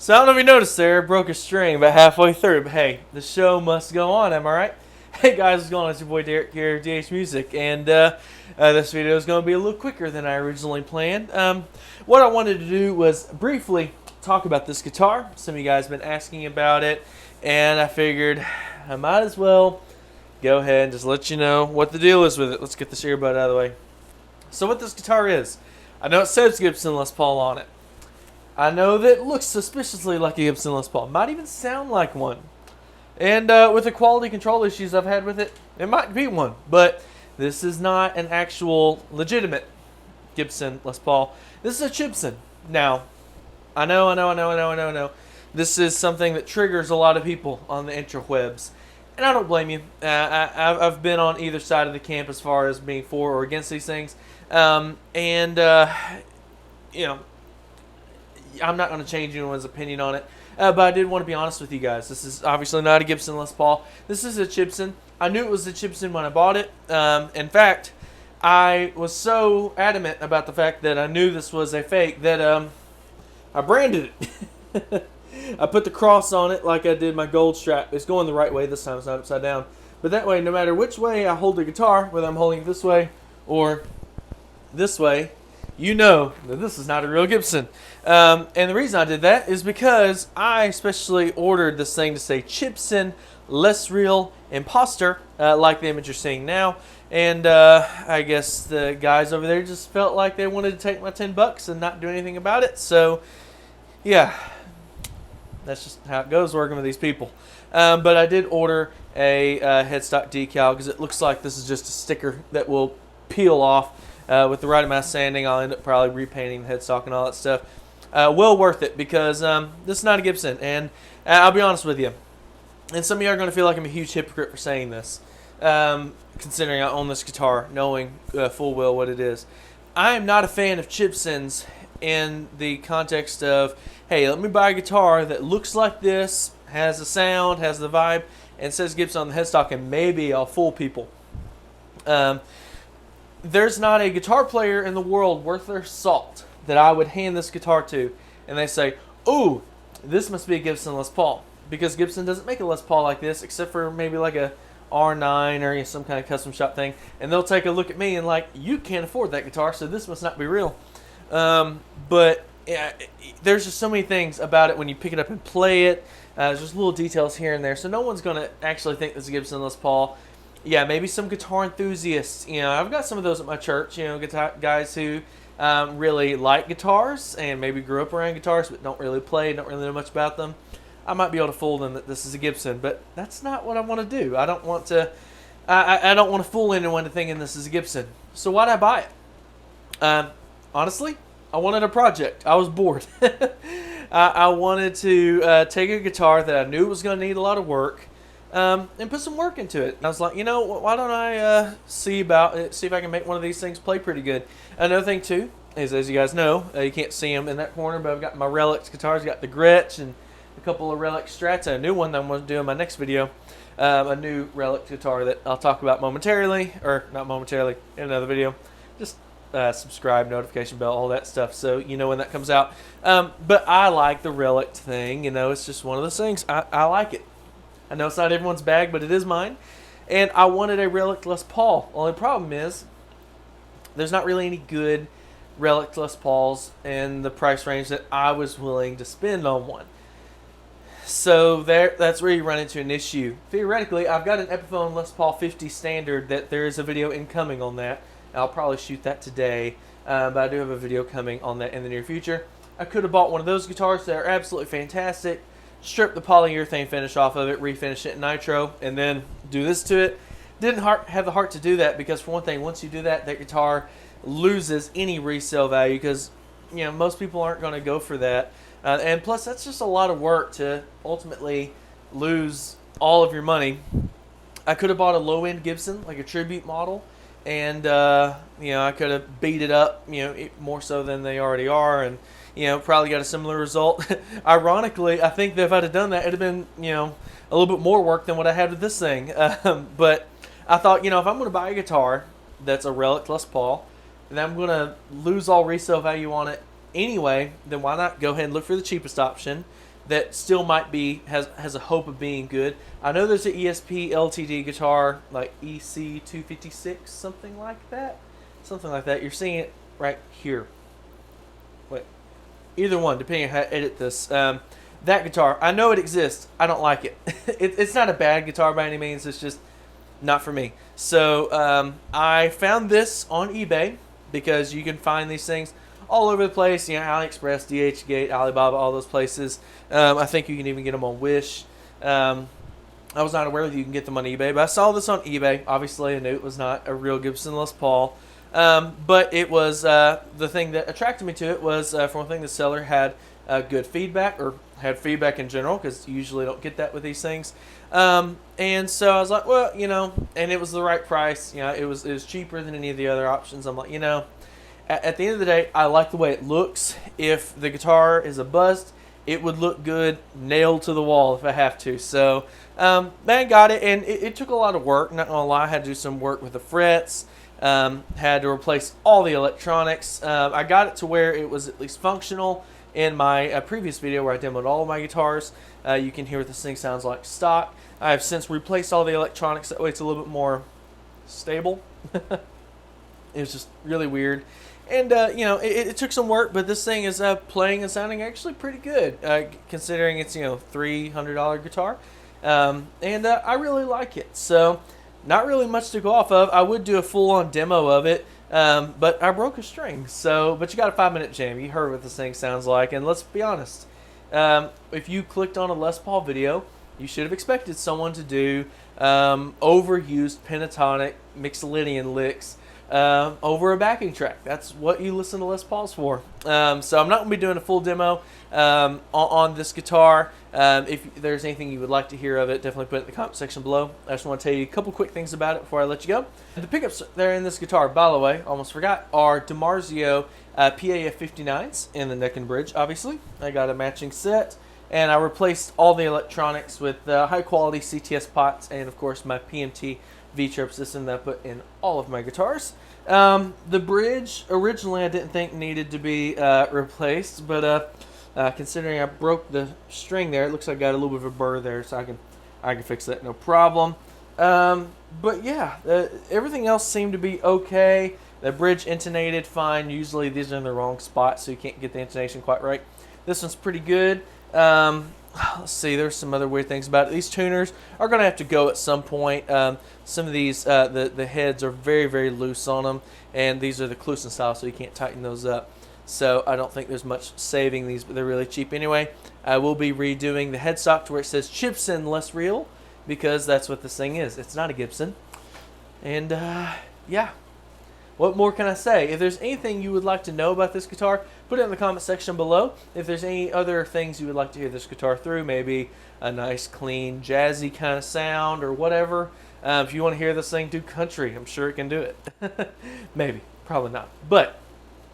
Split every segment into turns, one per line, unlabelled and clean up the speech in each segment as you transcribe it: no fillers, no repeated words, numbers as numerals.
So I don't know if you noticed there, broke a string about halfway through, but hey, the show must go on, am I right? Hey guys, what's going on? It's your boy Derek here, DH Music, and this video is going to be a little quicker than I originally planned. What I wanted to do was briefly talk about this guitar. Some of you guys have been asking about it, and I figured I might as well go ahead and just let you know what the deal is with it. Let's get this earbud out of the way. So what this guitar is, I know it says Gibson Les Paul on it. I know that it looks suspiciously like a Gibson Les Paul. Might even sound like one. And with the quality control issues I've had with it, it might be one. But this is not an actual legitimate Gibson Les Paul. This is a Chibson. Now, I know. This is something that triggers a lot of people on the interwebs. And I don't blame you. I've been on either side of the camp as far as being for or against these things. You know, I'm not going to change anyone's opinion on it. But I did want to be honest with you guys. This is obviously not a Gibson Les Paul. This is a Chibson. I knew it was a Chibson when I bought it. In fact, I was so adamant about the fact that I knew this was a fake that I branded it. I put the cross on it like I did my gold strap. It's going the right way this time. It's not upside down. But that way, no matter which way I hold the guitar, whether I'm holding it this way or this way, you know that this is not a real Gibson. And the reason I did that is because I especially ordered this thing to say Chibson Less Real Imposter, like the image you're seeing now. And I guess the guys over there just felt like they wanted to take my $10 and not do anything about it. So, yeah, that's just how it goes working with these people. But I did order a headstock decal because it looks like this is just a sticker that will peel off. With the right amount of sanding, I'll end up probably repainting the headstock and all that stuff. Well worth it because this is not a Gibson. And I'll be honest with you. And some of you are going to feel like I'm a huge hypocrite for saying this. Considering I own this guitar, knowing full well what it is. I am not a fan of Chibsons in the context of, hey, let me buy a guitar that looks like this, has the sound, has the vibe, and says Gibson on the headstock, and maybe I'll fool people. There's not a guitar player in the world worth their salt that I would hand this guitar to and they say, ooh, this must be a Gibson Les Paul. Because Gibson doesn't make a Les Paul like this except for maybe like a R9 or some kind of custom shop thing. And they'll take a look at me and like, you can't afford that guitar, so this must not be real. But yeah, there's just so many things about it when you pick it up and play it. There's just little details here and there. So no one's going to actually think this is a Gibson Les Paul. Yeah, maybe some guitar enthusiasts. You know, I've got some of those at my church. You know, guys who really like guitars and maybe grew up around guitars but don't really play, don't really know much about them. I might be able to fool them that this is a Gibson, but that's not what I want to do. I don't want to. I don't want to fool anyone to thinking this is a Gibson. So why'd I buy it? Honestly, I wanted a project. I was bored. I wanted to take a guitar that I knew was going to need a lot of work. And put some work into it. And I was like, you know, why don't I see if I can make one of these things play pretty good. Another thing too is, as you guys know, you can't see them in that corner, but I've got my Relics guitars. I've got the Gretsch and a couple of Relic Strats and a new one that I'm going to do in my next video. A new Relic guitar that I'll talk about momentarily, or not momentarily, in another video. Just subscribe, notification bell, all that stuff, so you know when that comes out. But I like the Relic thing. You know, it's just one of those things. I like it. I know it's not everyone's bag, but it is mine. And I wanted a Relic Les Paul. Only problem is, there's not really any good Relic Les Pauls in the price range that I was willing to spend on one. So that's where you run into an issue. Theoretically, I've got an Epiphone Les Paul 50 standard that there is a video incoming on that. I'll probably shoot that today, but I do have a video coming on that in the near future. I could have bought one of those guitars that are absolutely fantastic, strip the polyurethane finish off of it, refinish it in nitro, and then do this to it. Didn't have the heart to do that because, for one thing, once you do that, that guitar loses any resale value because, you know, most people aren't going to go for that. And plus, that's just a lot of work to ultimately lose all of your money. I could have bought a low-end Gibson, like a tribute model, and you know, I could have beat it up, you know, more so than they already are, and you know, probably got a similar result. Ironically, I think that if I'd have done that, it'd have been, you know, a little bit more work than what I had with this thing. But I thought, you know, if I'm going to buy a guitar that's a Relic Les Paul, and I'm going to lose all resale value on it anyway, then why not go ahead and look for the cheapest option, that still might be has a hope of being good. I know there's an ESP LTD guitar like EC256, something like that. You're seeing it right here. Wait, either one, depending on how I edit this. That guitar, I know it exists. I don't like it. It's not a bad guitar by any means. It's just not for me. So I found this on eBay because you can find these things all over the place. You know, AliExpress, DHgate, Alibaba, all those places. I think you can even get them on Wish. I was not aware that you can get them on eBay, but I saw this on eBay. Obviously, I knew it was not a real Gibson Les Paul. But it was the thing that attracted me to it was, for one thing, the seller had good feedback, or had feedback in general, because you usually don't get that with these things. And so I was like, well, you know, and it was the right price. You know, it was cheaper than any of the other options. I'm like, you know, at the end of the day, I like the way it looks. If the guitar is a bust, it would look good nailed to the wall if I have to. So, man, got it, and it took a lot of work. Not gonna lie, I had to do some work with the frets. Had to replace all the electronics. I got it to where it was at least functional. In my previous video where I demoed all of my guitars, you can hear what this thing sounds like stock. I have since replaced all the electronics, that way it's a little bit more stable. It was just really weird. And, you know, it took some work, but this thing is playing and sounding actually pretty good, considering it's, you know, $300 guitar. And I really like it. So, not really much to go off of. I would do a full-on demo of it, but I broke a string. So, but you got a 5-minute jam. You heard what this thing sounds like. And let's be honest, if you clicked on a Les Paul video, you should have expected someone to do overused pentatonic Mixolydian licks over a backing track. That's what you listen to Les Pauls for. So I'm not going to be doing a full demo on this guitar. If there's anything you would like to hear of it, definitely put it in the comment section below. I just want to tell you a couple quick things about it before I let you go. The pickups there in this guitar, by the way, almost forgot, are DiMarzio PAF 59s in the neck and bridge, obviously. I got a matching set, and I replaced all the electronics with high quality CTS pots and, of course, my PMT V-chirp system that I put in all of my guitars. The bridge, originally I didn't think needed to be replaced, but considering I broke the string there, it looks like I got a little bit of a burr there, so I can fix that, no problem. But yeah, everything else seemed to be okay. The bridge intonated fine. Usually these are in the wrong spot, so you can't get the intonation quite right. This one's pretty good. Let's see, there's some other weird things about it. These tuners are going to have to go at some point. Some of these, the heads are very, very loose on them, and these are the Kluson style, so you can't tighten those up. So I don't think there's much saving these, but they're really cheap anyway. I will be redoing the headstock to where it says Chibson Less Real, because that's what this thing is. It's not a Gibson. And yeah. What more can I say? If there's anything you would like to know about this guitar, put it in the comment section below. If there's any other things you would like to hear this guitar through, maybe a nice, clean, jazzy kind of sound or whatever. If you want to hear this thing do country, I'm sure it can do it. Maybe. Probably not. But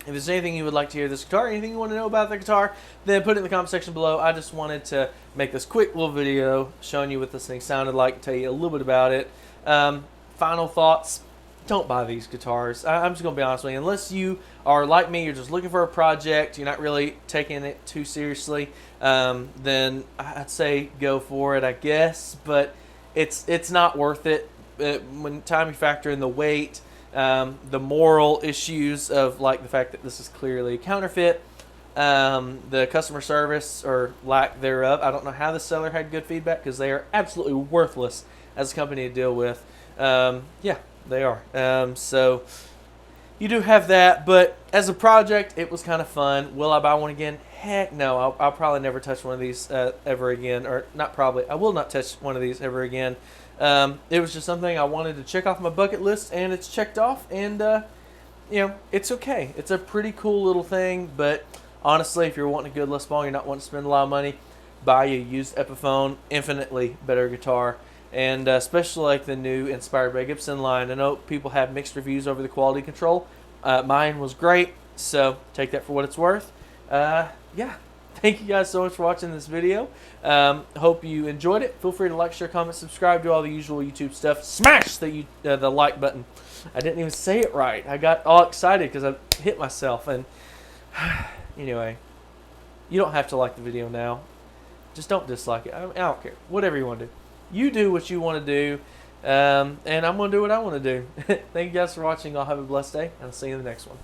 if there's anything you would like to hear this guitar, anything you want to know about the guitar, then put it in the comment section below. I just wanted to make this quick little video showing you what this thing sounded like, tell you a little bit about it. Final thoughts. Don't buy these guitars. I'm just going to be honest with you. Unless you are like me, you're just looking for a project, you're not really taking it too seriously, then I'd say go for it, I guess. But it's not worth it. When time you factor in the weight, the moral issues of like the fact that this is clearly a counterfeit, the customer service or lack thereof. I don't know how the seller had good feedback, because they are absolutely worthless as a company to deal with. Yeah. They are. So you do have that, but as a project, it was kind of fun. Will I buy one again? Heck no. I'll probably never touch one of these ever again, or not probably. I will not touch one of these ever again. It was just something I wanted to check off my bucket list, and it's checked off, and you know, it's okay. It's a pretty cool little thing, but honestly, if you're wanting a good Les Paul, you're not wanting to spend a lot of money, buy a used Epiphone, infinitely better guitar. And especially like the new Inspired by Gibson line. I know people have mixed reviews over the quality control. Mine was great, so take that for what it's worth. Yeah, thank you guys so much for watching this video. Hope you enjoyed it. Feel free to like, share, comment, subscribe, do all the usual YouTube stuff. Smash the like button. I didn't even say it right. I got all excited because I hit myself. And anyway, you don't have to like the video now. Just don't dislike it. I don't care. Whatever you want to do. You do what you want to do. And I'm going to do what I want to do. Thank you guys for watching. I'll have a blessed day. And I'll see you in the next one.